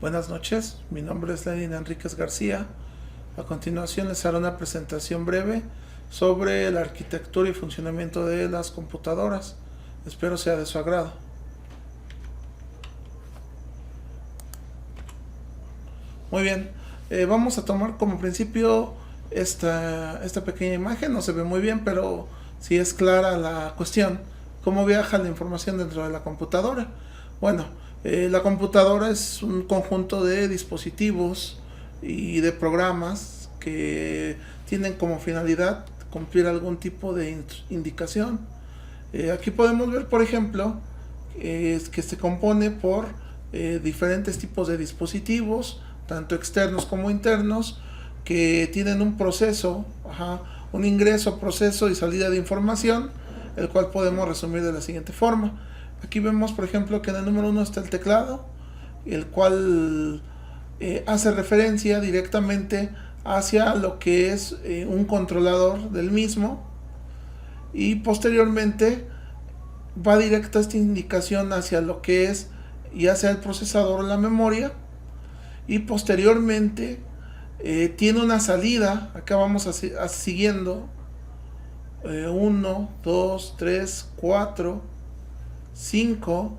Buenas noches, mi nombre es Lenin Enríquez García. A continuación les haré una presentación breve sobre la arquitectura y funcionamiento de las computadoras. Espero sea de su agrado. Muy bien, vamos a tomar como principio esta pequeña imagen. No se ve muy bien, pero sí es clara la cuestión. ¿Cómo viaja la información dentro de la computadora? Bueno, la computadora es un conjunto de dispositivos y de programas que tienen como finalidad cumplir algún tipo de indicación. Aquí podemos ver, por ejemplo, que se compone por diferentes tipos de dispositivos, tanto externos como internos, que tienen un proceso, un ingreso, proceso y salida de información, el cual podemos resumir de la siguiente forma. Aquí vemos, por ejemplo, que en el número 1 está el teclado, el cual hace referencia directamente hacia lo que es un controlador del mismo, y posteriormente va directa esta indicación hacia lo que es ya sea el procesador o la memoria, y posteriormente tiene una salida. Acá vamos siguiendo 1, 2, 3, 4, 5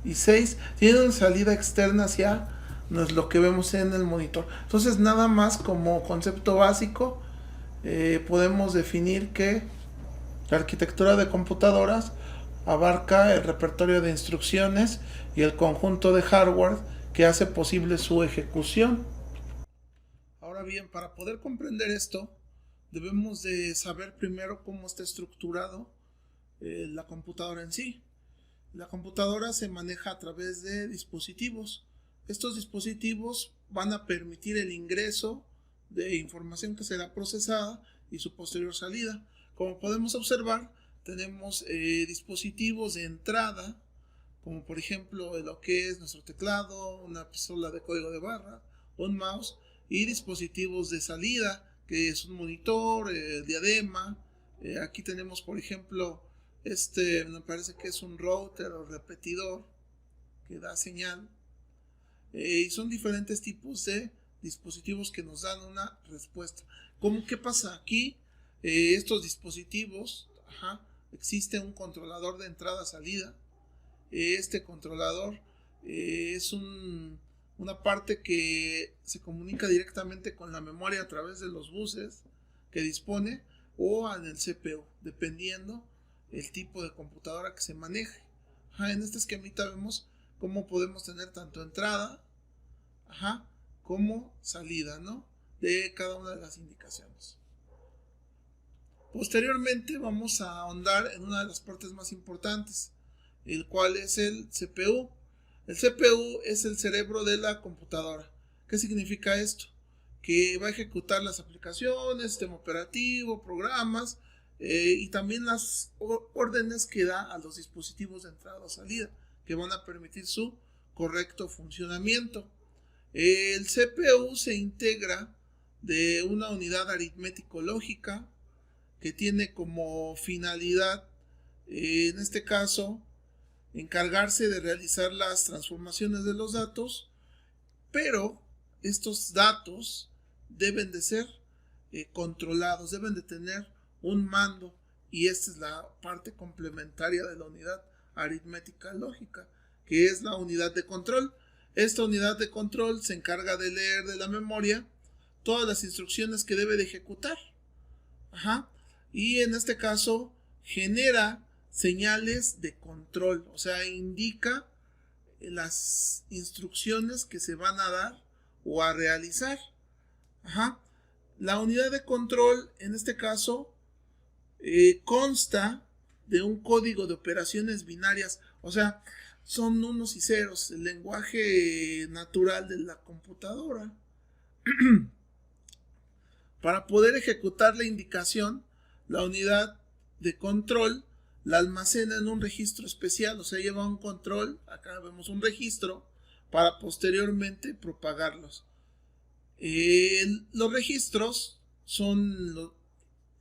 y 6. Tiene una salida externa hacia lo que vemos en el monitor. Entonces, nada más como concepto básico, podemos definir que la arquitectura de computadoras abarca el repertorio de instrucciones y el conjunto de hardware que hace posible su ejecución. Ahora bien, para poder comprender esto, debemos de saber primero cómo está estructurado la computadora en sí. La computadora se maneja a través de dispositivos. Estos dispositivos van a permitir el ingreso de información que será procesada y su posterior salida. Como podemos observar, tenemos dispositivos de entrada, como por ejemplo lo que es nuestro teclado, una pistola de código de barra, un mouse, y dispositivos de salida, que es un monitor, diadema. Aquí tenemos, por ejemplo, me parece que es un router o repetidor que da señal. Y son diferentes tipos de dispositivos que nos dan una respuesta. ¿Qué pasa aquí? Estos dispositivos, existe un controlador de entrada-salida. Este controlador es una parte que se comunica directamente con la memoria a través de los buses que dispone, o en el CPU, dependiendo el tipo de computadora que se maneje. En este esquemita vemos cómo podemos tener tanto entrada como salida, ¿no?, de cada una de las indicaciones. Posteriormente vamos a ahondar en una de las partes más importantes, el cual es el CPU. El CPU es el cerebro de la computadora. ¿Qué significa esto? Que va a ejecutar las aplicaciones, sistema operativo, programas, y también las órdenes que da a los dispositivos de entrada o salida, que van a permitir su correcto funcionamiento. El CPU se integra de una unidad aritmético-lógica que tiene como finalidad, en este caso, encargarse de realizar las transformaciones de los datos, pero estos datos deben de ser controlados, deben de tener un mando, y esta es la parte complementaria de la unidad aritmética lógica, que es la unidad de control. Esta unidad de control se encarga de leer de la memoria todas las instrucciones que debe de ejecutar. Y en este caso genera señales de control, o sea, indica las instrucciones que se van a dar o a realizar. La unidad de control, en este caso, consta de un código de operaciones binarias, o sea, son unos y ceros, el lenguaje natural de la computadora. Para poder ejecutar la indicación, la unidad de control la almacena en un registro especial, o sea, lleva un control, acá vemos un registro, para posteriormente propagarlos. Los registros son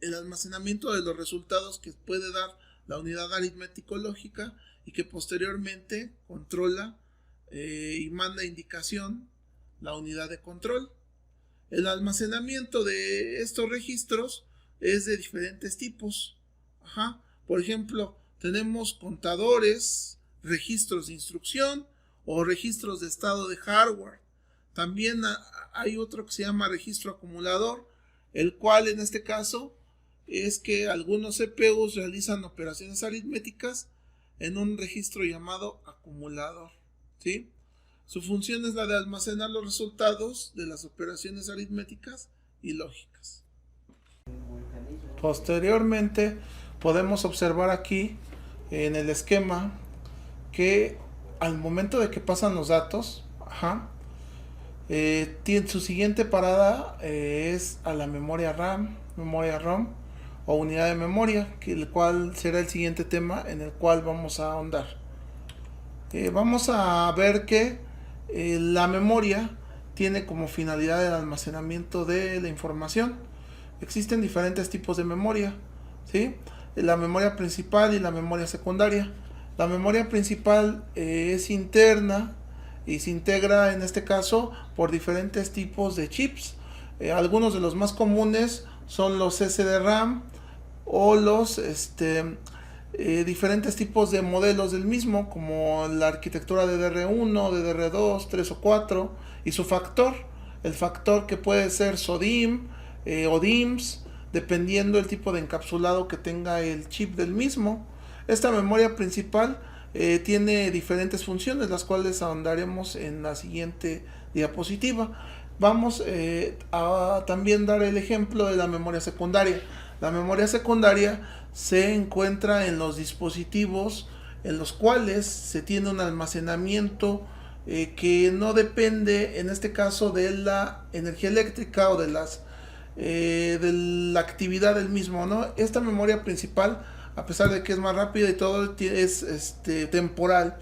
el almacenamiento de los resultados que puede dar la unidad aritmético-lógica, y que posteriormente controla y manda indicación la unidad de control. El almacenamiento de estos registros es de diferentes tipos. Por ejemplo, tenemos contadores, registros de instrucción o registros de estado de hardware. También hay otro que se llama registro acumulador, el cual en este caso es que algunos CPUs realizan operaciones aritméticas en un registro llamado acumulador, ¿sí? Su función es la de almacenar los resultados de las operaciones aritméticas y lógicas. Posteriormente podemos observar aquí en el esquema que al momento de que pasan los datos, su siguiente parada es a la memoria RAM, memoria ROM o unidad de memoria, el cual será el siguiente tema en el cual vamos a ahondar. Vamos a ver que la memoria tiene como finalidad el almacenamiento de la información. Existen diferentes tipos de memoria, ¿sí? La memoria principal y la memoria secundaria. La memoria principal es interna y se integra en este caso por diferentes tipos de chips. Algunos de los más comunes son los SDRAM o los diferentes tipos de modelos del mismo, como la arquitectura DDR1, DDR2, 3 o 4 y su factor, el factor que puede ser SODIMM o DIMMs, dependiendo el tipo de encapsulado que tenga el chip del mismo. Esta memoria principal tiene diferentes funciones, las cuales ahondaremos en la siguiente diapositiva. Vamos a también dar el ejemplo de la memoria secundaria. La memoria secundaria se encuentra en los dispositivos en los cuales se tiene un almacenamiento que no depende, en este caso, de la energía eléctrica o de la actividad del mismo, ¿no? Esta memoria principal, a pesar de que es más rápida y todo, es temporal,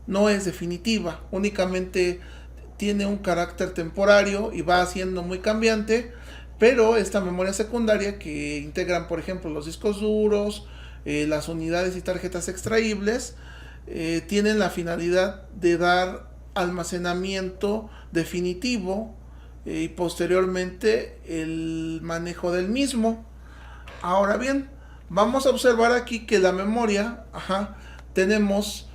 no es definitiva, únicamente tiene un carácter temporario y va siendo muy cambiante. Pero esta memoria secundaria, que integran por ejemplo los discos duros, las unidades y tarjetas extraíbles, tienen la finalidad de dar almacenamiento definitivo y posteriormente el manejo del mismo. Ahora bien, vamos a observar aquí que la memoria, tenemos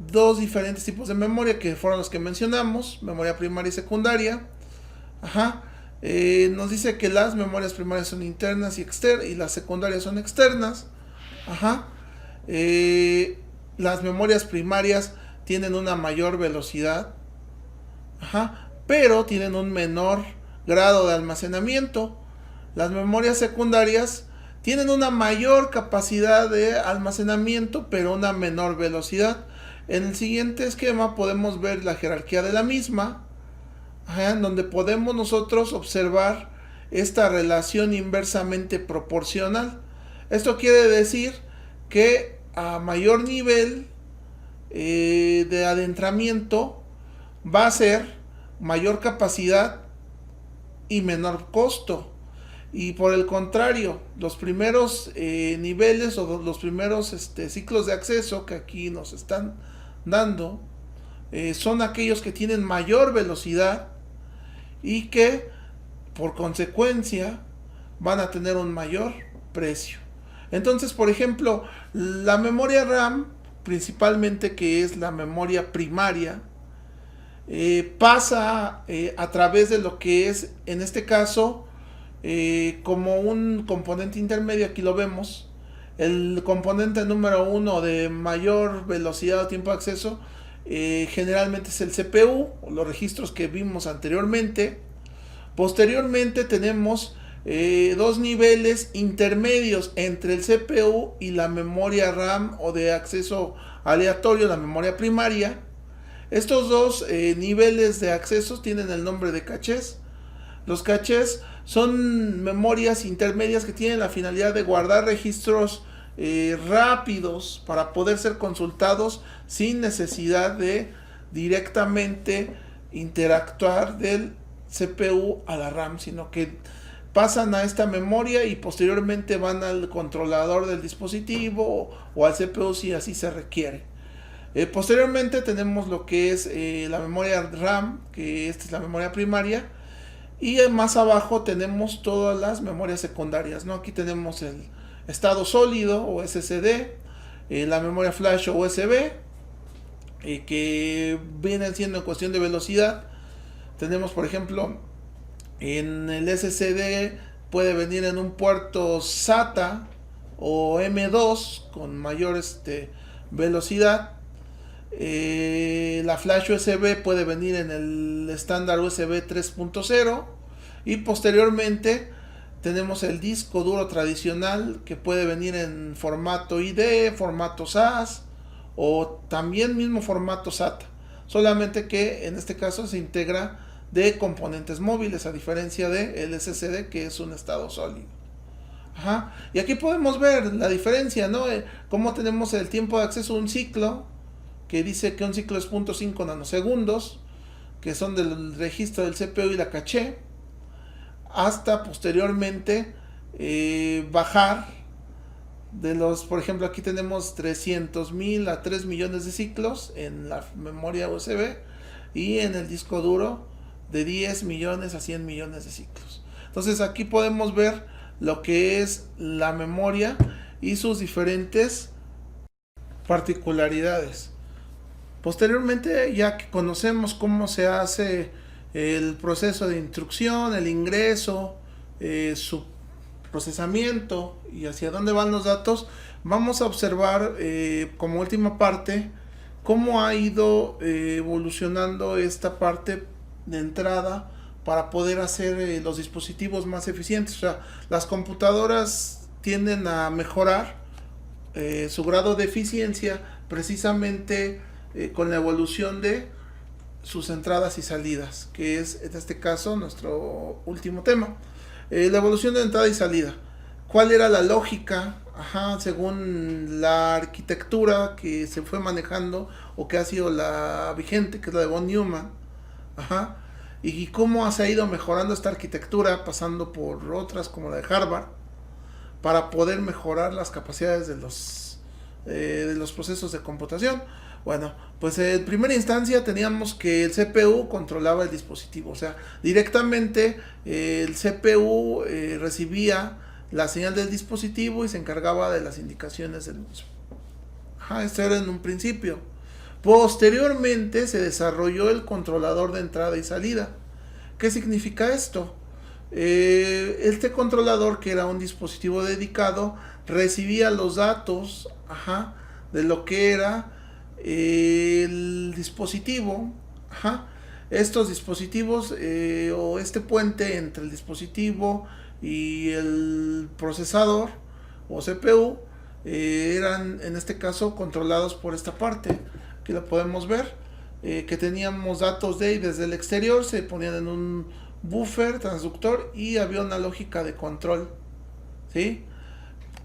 dos diferentes tipos de memoria que fueron los que mencionamos, memoria primaria y secundaria. Nos dice que las memorias primarias son internas y las secundarias son externas. Las memorias primarias tienen una mayor velocidad, pero tienen un menor grado de almacenamiento. Las memorias secundarias tienen una mayor capacidad de almacenamiento, pero una menor velocidad. En el siguiente esquema podemos ver la jerarquía de la misma, en donde podemos nosotros observar esta relación inversamente proporcional. Esto quiere decir que a mayor nivel de adentramiento va a ser mayor capacidad y menor costo, y por el contrario, los primeros niveles o los primeros ciclos de acceso que aquí nos están dando son aquellos que tienen mayor velocidad y que por consecuencia van a tener un mayor precio. Entonces, por ejemplo, la memoria RAM, principalmente, que es la memoria primaria, pasa a través de lo que es, en este caso, como un componente intermedio. Aquí lo vemos, el componente número 1 de mayor velocidad o tiempo de acceso, generalmente es el CPU, los registros que vimos anteriormente. Posteriormente tenemos dos niveles intermedios entre el CPU y la memoria RAM o de acceso aleatorio, la memoria primaria. Estos dos niveles de accesos tienen el nombre de cachés. Los cachés son memorias intermedias que tienen la finalidad de guardar registros rápidos para poder ser consultados sin necesidad de directamente interactuar del CPU a la RAM, sino que pasan a esta memoria y posteriormente van al controlador del dispositivo o al CPU si así se requiere. Posteriormente tenemos lo que es la memoria RAM, que esta es la memoria primaria, y más abajo tenemos todas las memorias secundarias, ¿no? Aquí tenemos el estado sólido o SSD, la memoria flash o USB, que vienen siendo en cuestión de velocidad. Tenemos, por ejemplo, en el SSD puede venir en un puerto SATA o M2 con mayor velocidad. La flash USB puede venir en el estándar USB 3.0 y posteriormente tenemos el disco duro tradicional que puede venir en formato ID, formato SAS o también mismo formato SATA, solamente que en este caso se integra de componentes móviles a diferencia de el SSD, que es un estado sólido. Ajá. Y aquí podemos ver la diferencia, ¿no? Cómo tenemos el tiempo de acceso a un ciclo, que dice que un ciclo es 0.5 nanosegundos, que son del registro del CPU y la caché, hasta posteriormente bajar de los, por ejemplo, aquí tenemos 300.000 a 3 millones de ciclos en la memoria USB y en el disco duro de 10 millones a 100 millones de ciclos. Entonces aquí podemos ver lo que es la memoria y sus diferentes particularidades. Posteriormente, ya que conocemos cómo se hace el proceso de instrucción, el ingreso, su procesamiento y hacia dónde van los datos, vamos a observar como última parte cómo ha ido evolucionando esta parte de entrada para poder hacer los dispositivos más eficientes. O sea, las computadoras tienden a mejorar su grado de eficiencia precisamente con la evolución de sus entradas y salidas, que es en este caso nuestro último tema. La evolución de entrada y salida. ¿Cuál era la lógica? Ajá, según la arquitectura que se fue manejando o que ha sido la vigente, que es la de von Neumann. Ajá. Y cómo se ha ido mejorando esta arquitectura, pasando por otras como la de Harvard, para poder mejorar las capacidades de los procesos de computación. Bueno, pues en primera instancia teníamos que el CPU controlaba el dispositivo, o sea, directamente el CPU recibía la señal del dispositivo y se encargaba de las indicaciones del mismo. Ajá, esto era en un principio. Posteriormente se desarrolló el controlador de entrada y salida. ¿Qué significa esto? Este controlador, que era un dispositivo dedicado, recibía los datos, ajá, de lo que era el dispositivo. Ajá. Estos dispositivos o este puente entre el dispositivo y el procesador o CPU eran en este caso controlados por esta parte. Aquí lo podemos ver, que teníamos datos de y desde el exterior se ponían en un buffer transductor y había una lógica de control, ¿sí?,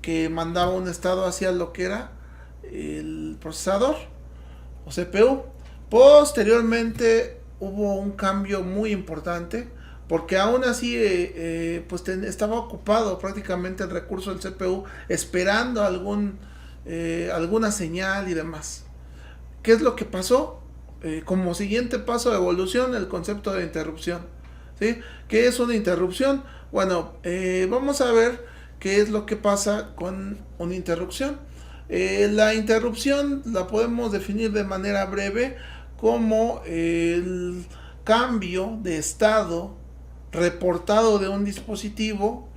que mandaba un estado hacia lo que era el procesador o CPU. Posteriormente hubo un cambio muy importante, porque aún así pues estaba ocupado prácticamente el recurso del CPU esperando alguna señal y demás. ¿Qué es lo que pasó? Como siguiente paso de evolución, el concepto de interrupción, ¿sí? ¿Qué es una interrupción? Bueno, vamos a ver qué es lo que pasa con una interrupción. La interrupción la podemos definir de manera breve como el cambio de estado reportado de un dispositivo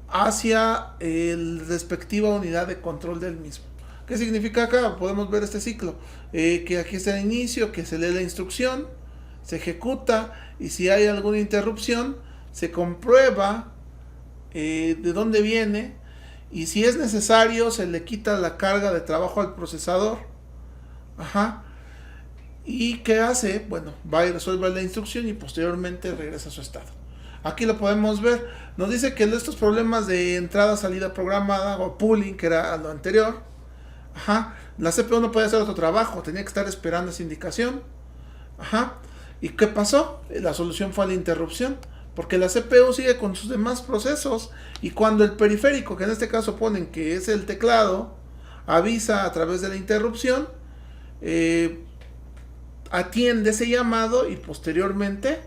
hacia la respectiva unidad de control del mismo. ¿Qué significa acá? Podemos ver este ciclo, que aquí está el inicio, que se lee la instrucción, se ejecuta, y si hay alguna interrupción se comprueba de dónde viene, y si es necesario se le quita la carga de trabajo al procesador. Ajá. ¿Y qué hace? Bueno, va y resuelve la instrucción y posteriormente regresa a su estado. Aquí lo podemos ver. Nos dice que estos problemas de entrada-salida programada o pooling, que era lo anterior, ajá, la CPU no podía hacer otro trabajo, tenía que estar esperando esa indicación. Ajá. ¿Y qué pasó? La solución fue la interrupción, porque la CPU sigue con sus demás procesos, y cuando el periférico, que en este caso ponen que es el teclado, avisa a través de la interrupción, atiende ese llamado y posteriormente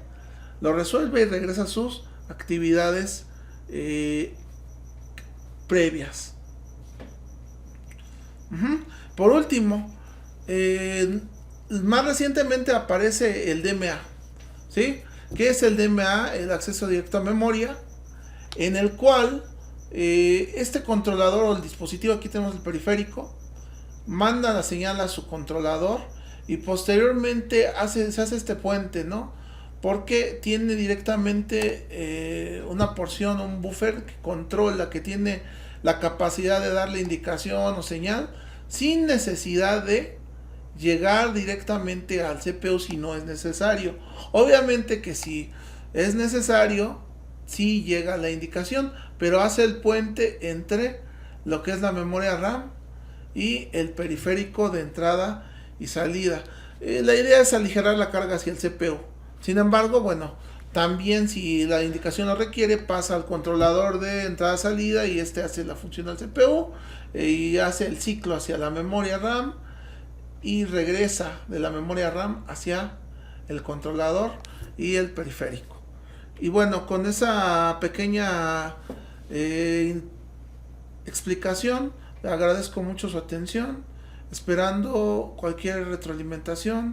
lo resuelve y regresa a sus actividades previas. Por último, más recientemente aparece el DMA, ¿sí? ¿Qué es el DMA? El acceso directo a memoria, en el cual este controlador o el dispositivo, aquí tenemos el periférico, manda la señal a su controlador y posteriormente se hace este puente, ¿no? Porque tiene directamente una porción, un buffer que controla, que tiene la capacidad de darle indicación o señal sin necesidad de llegar directamente al CPU si no es necesario. Obviamente que si es necesario, sí llega la indicación, pero hace el puente entre lo que es la memoria RAM y el periférico de entrada y salida. La idea es aligerar la carga hacia el CPU. Sin embargo, bueno, también si la indicación lo requiere, pasa al controlador de entrada-salida y este hace la función del CPU y hace el ciclo hacia la memoria RAM y regresa de la memoria RAM hacia el controlador y el periférico. Y bueno, con esa pequeña explicación, le agradezco mucho su atención, esperando cualquier retroalimentación.